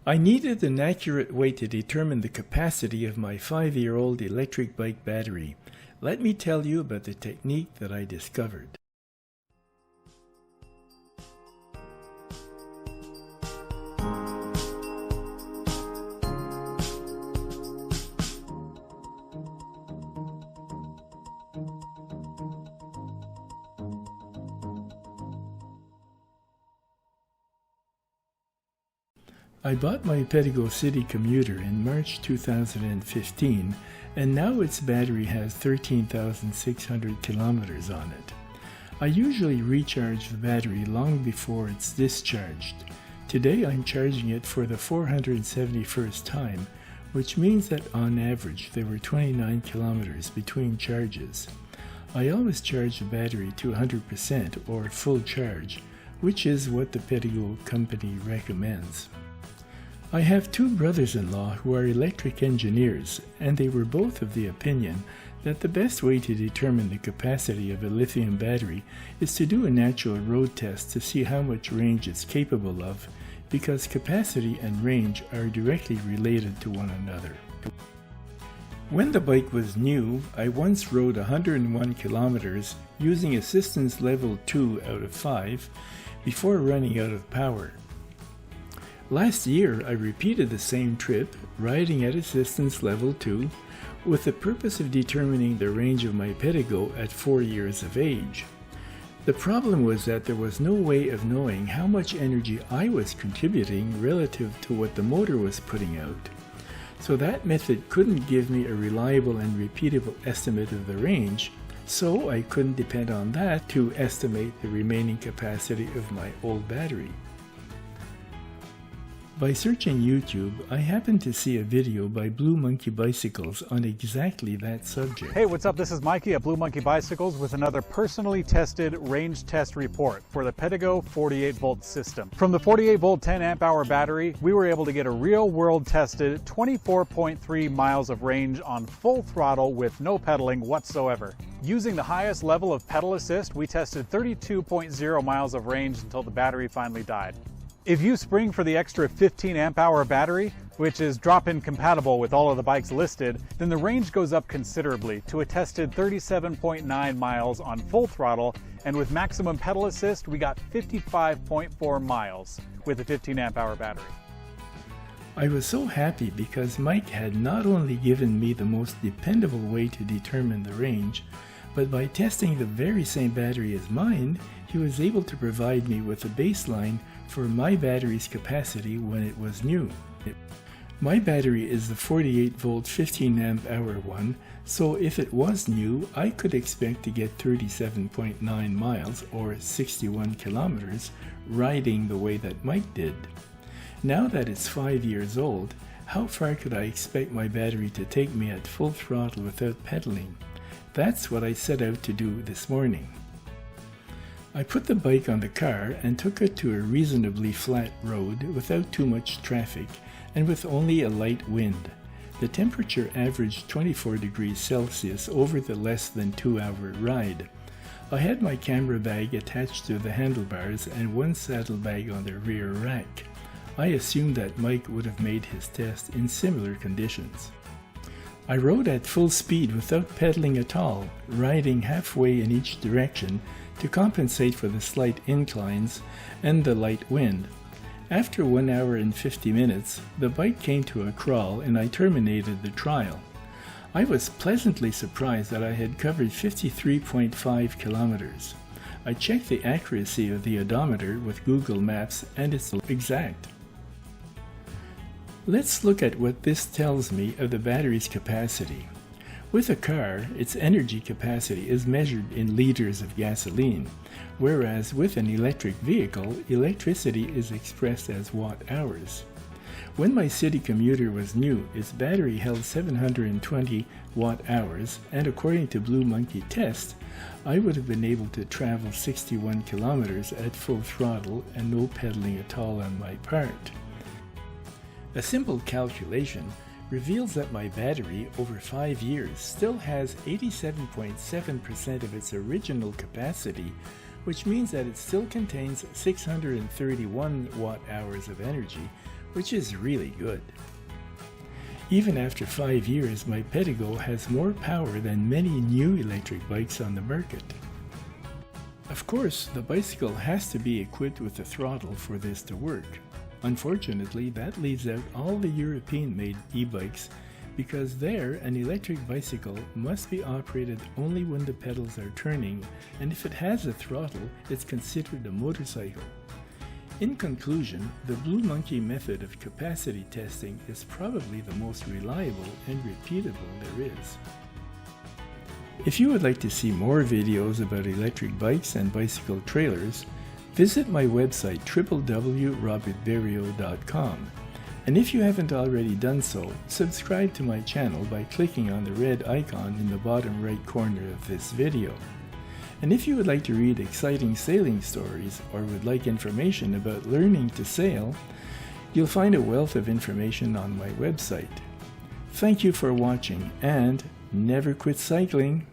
I needed an accurate way to determine the capacity of my 5-year-old electric bike battery. Let me tell you about the technique that I discovered. I bought my Pedego City commuter in March 2015, and now its battery has 13,600 kilometers on it. I usually recharge the battery long before it's discharged. Today I'm charging it for the 471st time, which means that on average there were 29 kilometers between charges. I always charge the battery to 100% or full charge, which is what the Pedego company recommends. I have two brothers-in-law who are electric engineers, and they were both of the opinion that the best way to determine the capacity of a lithium battery is to do a natural road test to see how much range it's capable of, because capacity and range are directly related to one another. When the bike was new, I once rode 101 kilometers using assistance level 2 out of 5 before running out of power. Last year, I repeated the same trip, riding at assistance level 2, with the purpose of determining the range of my Pedego at 4 years of age. The problem was that there was no way of knowing how much energy I was contributing relative to what the motor was putting out. So that method couldn't give me a reliable and repeatable estimate of the range, so I couldn't depend on that to estimate the remaining capacity of my old battery. By searching YouTube, I happened to see a video by Blue Monkey Bicycles on exactly that subject. Hey, what's up? This is Mikey at Blue Monkey Bicycles with another personally tested range test report for the Pedego 48-volt system. From the 48-volt 10 amp hour battery, we were able to get a real-world tested 24.3 miles of range on full throttle with no pedaling whatsoever. Using the highest level of pedal assist, we tested 32.0 miles of range until the battery finally died. If you spring for the extra 15 amp hour battery, which is drop-in compatible with all of the bikes listed, then the range goes up considerably to a tested 37.9 miles on full throttle, and with maximum pedal assist, we got 55.4 miles with a 15 amp hour battery. I was so happy because Mike had not only given me the most dependable way to determine the range, but by testing the very same battery as mine, he was able to provide me with a baseline for my battery's capacity when it was new. My battery is the 48-volt 15 amp hour one, so if it was new, I could expect to get 37.9 miles or 61 kilometers riding the way that Mike did. Now that it's 5 years old, how far could I expect my battery to take me at full throttle without pedaling? That's what I set out to do this morning. I put the bike on the car and took it to a reasonably flat road without too much traffic and with only a light wind. The temperature averaged 24 degrees Celsius over the less than 2-hour ride. I had my camera bag attached to the handlebars and one saddlebag on the rear rack. I assumed that Mike would have made his test in similar conditions. I rode at full speed without pedaling at all, riding halfway in each direction to compensate for the slight inclines and the light wind. After 1 hour and 50 minutes, the bike came to a crawl and I terminated the trial. I was pleasantly surprised that I had covered 53.5 kilometers. I checked the accuracy of the odometer with Google Maps and it's exact. Let's look at what this tells me of the battery's capacity. With a car, its energy capacity is measured in liters of gasoline, whereas with an electric vehicle, electricity is expressed as watt-hours. When my city commuter was new, its battery held 720 watt-hours, and according to Blue Monkey test, I would have been able to travel 61 kilometers at full throttle and no pedaling at all on my part. A simple calculation reveals that my battery over 5 years still has 87.7% of its original capacity, which means that it still contains 631 watt-hours of energy, which is really good. Even after 5 years, my Pedego has more power than many new electric bikes on the market. Of course, the bicycle has to be equipped with a throttle for this to work. Unfortunately, that leaves out all the European-made e-bikes because there, an electric bicycle must be operated only when the pedals are turning, and if it has a throttle, it's considered a motorcycle. In conclusion, the Blue Monkey method of capacity testing is probably the most reliable and repeatable there is. If you would like to see more videos about electric bikes and bicycle trailers, visit my website www.robertberrio.com. And if you haven't already done so, subscribe to my channel by clicking on the red icon in the bottom right corner of this video. And if you would like to read exciting sailing stories or would like information about learning to sail, you'll find a wealth of information on my website. Thank you for watching and never quit cycling!